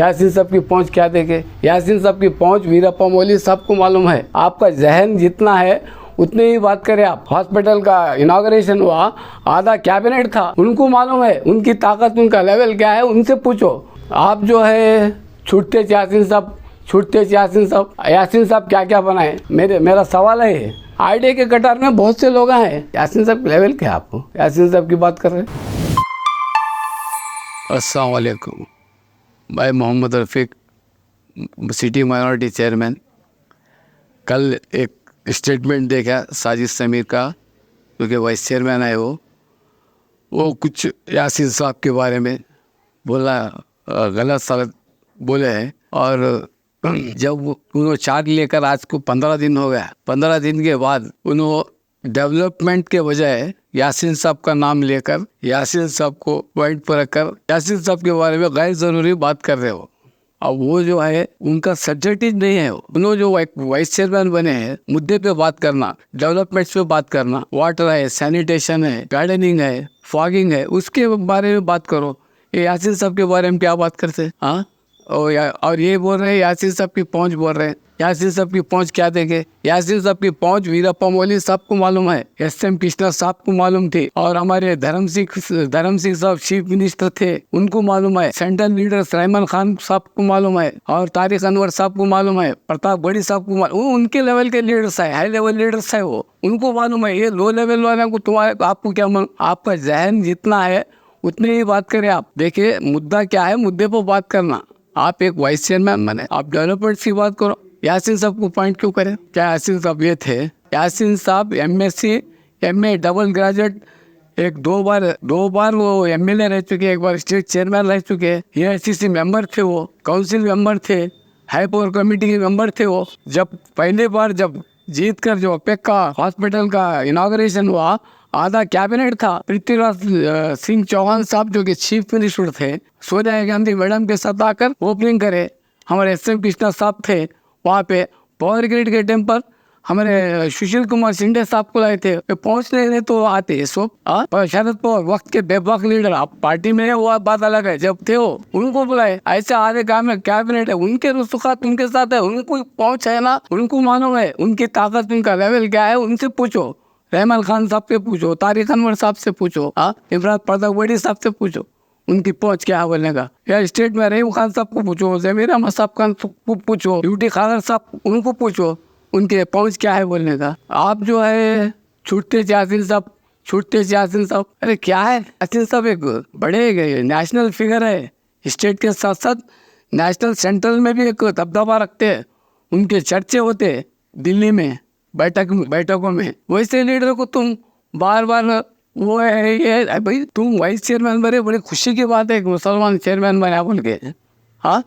यासीन साहब की पहुंच क्या देखे, यासीन साहब की पहुंच वीरप्पा मोइली सबको मालूम है। आपका जहन जितना है उतने ही बात करें आप। हॉस्पिटल का इनॉग्रेशन हुआ, आधा कैबिनेट था, उनको मालूम है उनकी ताकत, उनका लेवल क्या है, उनसे पूछो। आप जो है छूटते यासीन साहब, छूटते यासीन साहब, यासीन साहब क्या क्या बनाए। मेरा सवाल है, आईडी के कटार में बहुत से लोग हैं, यासीन साहब लेवल क्या है आपको, यासीन साहब की बात कर रहे हैं। अस्सलाम वालेकुम, मैं मोहम्मद रफ़ीक, सिटी माइनॉरिटी चेयरमैन। कल एक स्टेटमेंट देखा साजिद समीर का, क्योंकि वाइस चेयरमैन है वो कुछ यासीन साहब के बारे में बोला, गलत सलत बोले हैं। और जब उन्होंने चार्ज लेकर आज को 15 दिन हो गया, 15 दिन के बाद उन्होंने डेवलपमेंट के बजाय यासीन साहब का नाम लेकर यासीन साहब को पॉइंट पर रखकर यासीन साहब के बारे में गैर ज़रूरी बात कर रहे हो। अब वो जो है उनका सब्जेक्ट ही नहीं है। उन्होंने जो वाइस चेयरमैन बने हैं, मुद्दे पे बात करना, डेवलपमेंट्स पे बात करना, वाटर है, सैनिटेशन है, गार्डनिंग है, फॉगिंग है, उसके बारे में बात करो। ये यासीन साहब के बारे में क्या बात करते? हाँ, और ये बोल रहे हैं यासीन साहब की पहुंच बोल रहे हैं। यासीन साहब की पहुंच क्या देखे, यासीन साहब की पहुंच वीरप्पा मोइली सबको मालूम है, एस.एम. कृष्णा साहब को मालूम थी, और हमारे धर्म सिंह साहब चीफ मिनिस्टर थे, उनको मालूम है। सेंट्रल लीडर्स रहमान खान साहब को मालूम है, और तारिक अनवर साहब को मालूम है, प्रताप गढ़ी साहब को मालूम। उनके लेवल के लीडर्स है, हाई लेवल लीडर्स है, वो उनको मालूम है। ये लो लेवल वाले को आपको क्या मालूम? आपका जहन जितना है उतनी ही बात करें आप। देखिए मुद्दा क्या है, मुद्दे पर बात करना। आप एक वाइस चेयरमैन बने, आप डेवलपमेंट की बात करो। यासीन साहब को पॉइंट क्यों करें? क्या यासीन साहब ये थे? यासीन साहब MSc MA डबल ग्रेजुएट, दो बार वो MLA रह चुके, एक बार स्टेट चेयरमैन रह चुके, AICC मेंबर थे, वो काउंसिल मेंबर थे, हाई पावर कमेटी के मेंबर थे। वो जब पहली बार जब जीत कर जो अपेक का हॉस्पिटल का इनॉग्रेशन हुआ, आधा कैबिनेट था। पृथ्वीराज सिंह चौहान साहब जो कि चीफ मिनिस्टर थे, सोनिया गांधी मैडम के साथ आकर ओपनिंग करे। हमारे S.M. कृष्णा साहब थे वहाँ पे। पावर ग्रिड के टाइम पर हमारे सुशील कुमार शिंदे साहब को लाए थे, पहुँच नहीं रहे तो आते सब। पर शरद पवार वक्त के बेबाक लीडर, आप पार्टी में है वो बात अलग है, जब थे वो उनको बुलाए। ऐसे आधे काम में कैबिनेट है, उनके रुसूखात उनके साथ है, उनको पहुँच है ना, उनको मालूम है उनकी ताकत, उनका लेवल क्या है, उनसे पूछो। रहमान खान साहब से पूछो, तारिक अनवर साहब से पूछो, इमरान प्रताप गढ़ी साहब से पूछो उनकी पहुंच क्या है बोलने का। या स्टेट में रहीम खान साहब को पूछो, जमीर अहमद साहब को पूछो, यूटी खादर साहब उनको पूछो उनके पहुंच क्या है बोलने का। आप जो है छूटते यासीन साहब, छूटते यासीन साहब, अरे क्या है, यासीन साहब एक बड़े नेशनल फिगर है, स्टेट के साथ साथ नेशनल सेंट्रल में भी एक दबदबा रखते हैं, उनके चर्चे होते हैं दिल्ली में बैठकों में। वैसे लीडर को तुम बार बार वो है ये भाई, तुम वाइस चेयरमैन बने, बड़ी खुशी की बात है, मुसलमान चेयरमैन बने बोल के। हाँ,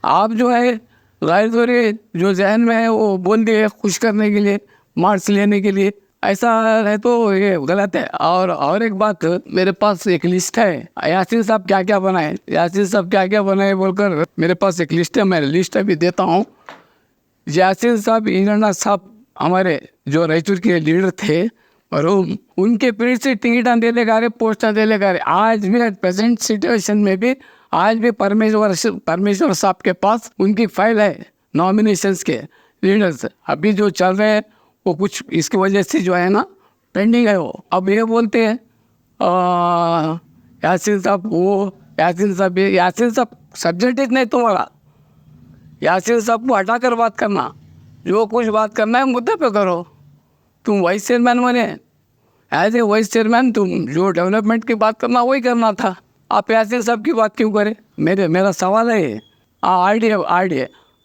आप जो है गैर ज़रूरी जो जहन में है वो बोल दिए खुश करने के लिए, मार्क्स लेने के लिए, ऐसा है तो ये गलत है। और एक बात, मेरे पास एक लिस्ट है, यासीन साहब क्या क्या बनाए, यासीन साहब क्या क्या बनाए बोलकर मेरे पास एक लिस्ट है, मैं लिस्ट अभी देता हूँ। यासीन साहब, इंद्रनाथ साहब हमारे जो रायचूर के लीडर थे, और उनके पीरियड से टिकट दे रहे, पोस्टर दे रहे। आज भी प्रेजेंट सिचुएशन में भी आज भी परमेश्वर साहब के पास उनकी फाइल है नॉमिनेशंस के लीडर्स। अभी जो चल रहे हैं वो कुछ इसकी वजह से जो है ना पेंडिंग है। वो अब ये बोलते हैं यासीन साहब वो, यासीन साहब सब्जेक्ट ही नहीं तुम्हारा। यासीन साहब को हटाकर बात करना, जो कुछ बात करना है मुद्दे पे करो। तुम वाइस चेयरमैन बने, एज ए वाइस चेयरमैन तुम जो डेवलपमेंट की बात करना वही करना था। आप यासीन साहब की बात क्यों करें? मेरा सवाल है।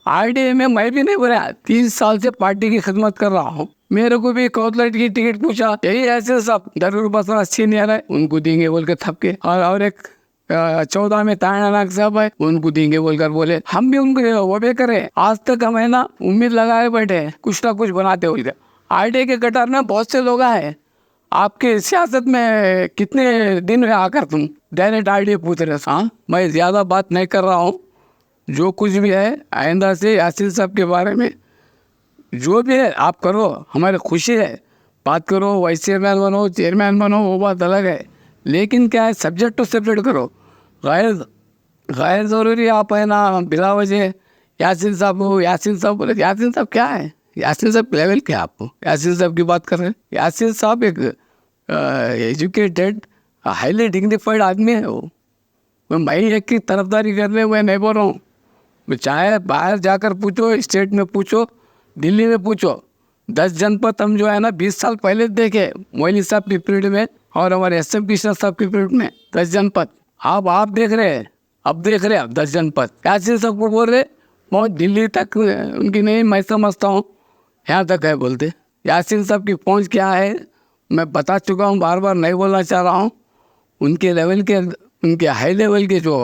RDA में मैं भी नहीं बोला, 30 साल से पार्टी की खिदमत कर रहा हूँ। मेरे को भी कौतलट की टिकट पूछा, यही यासीन साहब दरूर बसरा सीनियर है, उनको देंगे बोल के थपके। और एक 14 में ताना नाग साहब है, उनको देंगे बोलकर बोले। हम भी उनको वो भी करें। आज तक हम है ना उम्मीद लगाए बैठे कुछ ना कुछ बनाते हुए। RDA के कटार में बहुत से लोग हैं। आपके सियासत में कितने दिन में आकर तुम डायरेक्ट RDA पूछ रहे। हाँ, मैं ज़्यादा बात नहीं कर रहा हूँ। जो कुछ भी है आइंदा से यासीन साहब के बारे में जो भी है आप करो, हमारी खुशी है। बात करो, वाइस चेयरमैन बनो, चेयरमैन बनो, वो बात अलग है। लेकिन क्या है, सब्जेक्ट टू सब्जेक्ट करो। गैर गैर ज़रूरी आप है ना बिला वजह यासीन साहब हो, यासीन साहब बोले। यासीन साहब क्या है? यासीन साहब लेवल क्या आपको? यासीन साहब की बात कर रहे हैं? यासीन साहब एक एजुकेटेड हाईली डिग्निफाइड आदमी है वो। मैं एक की तरफदारी करने मैं नहीं बोल रहा हूँ। मैं चाहे बाहर जाकर पूछो, स्टेट में पूछो, दिल्ली में पूछो, 10 जनपद हम जो है ना 20 साल पहले देखे मोइनी साहब की पीरियड में और हमारे एस एम कृष्णा साहब की पीरियड में 10 जनपद। आप देख रहे हैं, अब देख रहे हैं आप 10 जनपद। यासीन साहब को बोल रहे बहुत दिल्ली तक उनकी नहीं, मैं समझता हूँ यहाँ तक है बोलते। यासीन साहब की पहुँच क्या है मैं बता चुका हूँ, बार बार नहीं बोलना चाह रहा हूँ। उनके लेवल के, उनके हाई लेवल के जो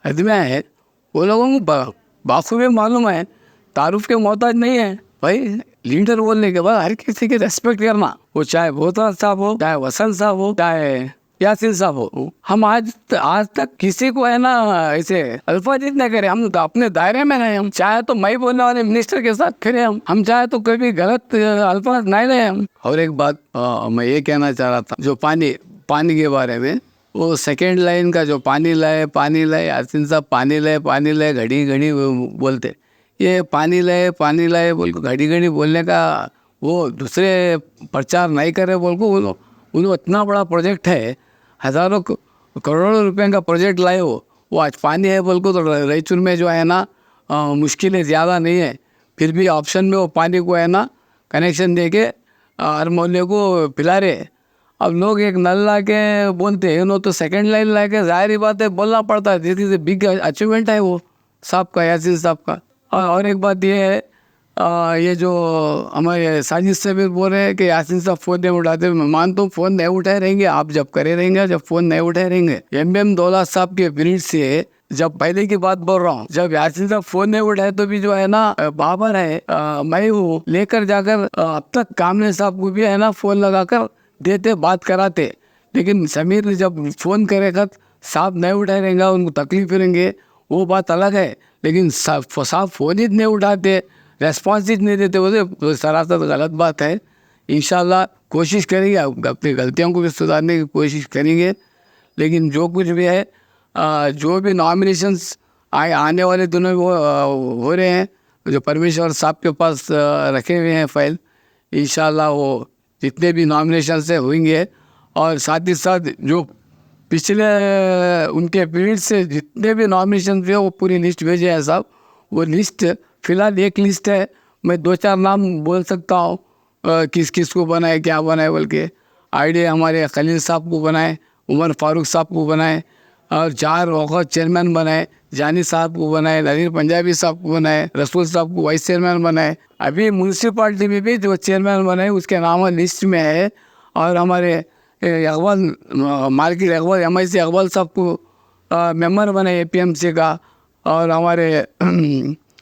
आदमियाँ हैं वो लोगों को बाखूबी मालूम है, तारुफ के मोहताज नहीं है भाई। लीडर बोलने के बाद हर किसी की रेस्पेक्ट करना, वो चाहे भोताज साहब हो, चाहे वसंत साहब हो, चाहे यासीन साहब हो। हम आज तक किसी को है ना ऐसे अल्फाजित नहीं करे। हम तो अपने दायरे में रहे। हम चाहे तो मैं बोलने वाले मिनिस्टर के साथ खड़े, हम चाहे तो कभी गलत अल्फाज नहीं रहे हम। और एक बात मैं ये कहना चाह रहा था, जो पानी के बारे में, वो सेकेंड लाइन का जो पानी लाए यासीन साहब पानी लाए घड़ी घड़ी बोलते। ये पानी लाए बोल को घड़ी घड़ी बोलने का वो दूसरे प्रचार नहीं करे बोल को। उन्होंने इतना बड़ा प्रोजेक्ट है, हज़ारों करोड़ों रुपए का प्रोजेक्ट लाए वो आज पानी है बोल को। तो रायचूर में जो है ना मुश्किलें ज़्यादा नहीं है, फिर भी ऑप्शन में वो पानी को है ना कनेक्शन दे के हर मोहल्ले को पिला रहे। अब लोग एक नल ला के बोलते हैं, तो सेकंड लाइन ला के जाहिर ही बात है बोलना पड़ता है। This is a big achievement है वो साहब का, यासीन साहब का। और एक बात ये है, ये जो हमारे साजिद से भी बोल रहे हैं कि यासीन साहब फ़ोन नहीं उठाते। मैं मानता हूँ फ़ोन नहीं उठाए रहेंगे, आप जब करे रहेंगे, जब फ़ोन नहीं उठाए रहेंगे। एम दौलत साहब के पीरियड से जब पहले की बात बोल रहा हूँ, जब यासीन साहब फ़ोन नहीं उठाए तो भी जो है ना बाबर है, मैं हूँ, लेकर जाकर अब तक कामले साहब को भी है ना फ़ोन लगाकर देते, बात कराते। लेकिन समीर ने जब फ़ोन करेगा साहब नहीं उठाए रहेंगे, उनको तकलीफ रहेंगे, वो बात अलग है। लेकिन साहब फ़ोन ही नहीं उठाते, रेस्पॉन्स ही नहीं देते, वो सरासर गलत बात है। इंशाल्लाह कोशिश करेंगे, अपनी गलतियों को भी सुधारने की कोशिश करेंगे। लेकिन जो कुछ भी है, जो भी नॉमिनेशंस आने वाले दिनों में हो रहे हैं, जो परमेश्वर साहब के पास रखे हुए हैं फाइल, इंशाल्लाह वो जितने भी नॉमिनेशन से होंगे। और साथ ही साथ जो पिछले उनके पीरियड से जितने भी नॉमिनेशन थे वो पूरी लिस्ट भेजे हैं साहब। वो लिस्ट फ़िलहाल एक लिस्ट है, मैं 2-4 नाम बोल सकता हूँ किस किस को बनाए, क्या बनाए बोल के। आईडी हमारे खलील साहब को बनाए, उमर फारूक साहब को बनाए, और 4 वक़्त चेयरमैन बनाए, जानी साहब को बनाए, नज़ीर पंजाबी साहब को बनाए, रसूल साहब को वाइस चेयरमैन बनाए। अभी म्यूनसिपाल्टी में भी जो चेयरमैन बनाए उसके नाम लिस्ट में है। और हमारे अकबल मार्केट अकबल MIC अकबल साहब को मेंबर बनाए APMC का। और हमारे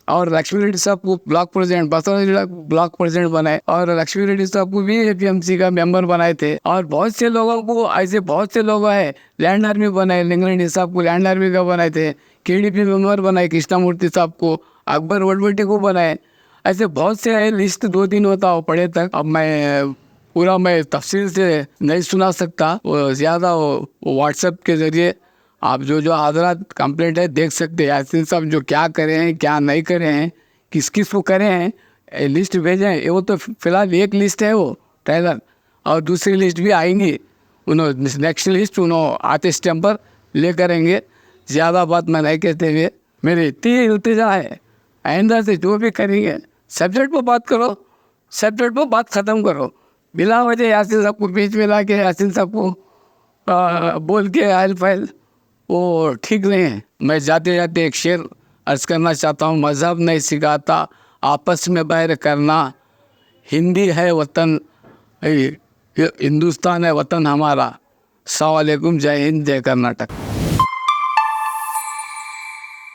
और लक्ष्मी रेड्डी साहब को ब्लॉक प्रेसिडेंट, बसरा जिला ब्लॉक प्रेसिडेंट बनाए। और लक्ष्मी रेड्डी साहब को भी APMC का मेंबर बनाए थे। और बहुत से लोगों को ऐसे बहुत से लोग हैं, लैंड आर्मी बनाए, लिंगरेड्डी साहब को लैंड आर्मी का बनाए थे। KDP मेंबर बनाए कृष्णामूर्ति साहब को, अकबर वडवटी को बनाए। ऐसे बहुत से है, लिस्ट 2-3 होता हो पढ़े तक। अब मैं तफसील से नहीं सुना सकता, वो ज़्यादा वो व्हाट्सएप के ज़रिए आप जो हज़रात कंप्लेंट है देख सकते हैं। यासीन साहब जो क्या करे हैं, क्या नहीं करे हैं, किस किस को करे हैं, लिस्ट भेजें। वो तो फ़िलहाल एक लिस्ट है वो ट्रेलर, और दूसरी लिस्ट भी आएंगी। उन्होंने नेक्स्ट लिस्ट आते स्टेम पर ले करेंगे। ज़्यादा बात मैं नहीं कहते हुए मेरी इतनी इल्तिजा है, आइंदा से जो भी करेंगे सब्जेक्ट पर बात करो, सब्जेक्ट पर बात ख़त्म करो। बिला वजह यासीन साहब को बीच में ला के यासीन साहब को बोल के आयल फाइल, वो ठीक नहीं है। मैं जाते जाते एक शेर अर्ज़ करना चाहता हूँ, मज़हब नहीं सिखाता आपस में बैर करना, हिंदी है वतन, हिंदुस्तान है वतन हमारा। अस्सलाम वालेकुम, जय हिंद, जय कर्नाटक।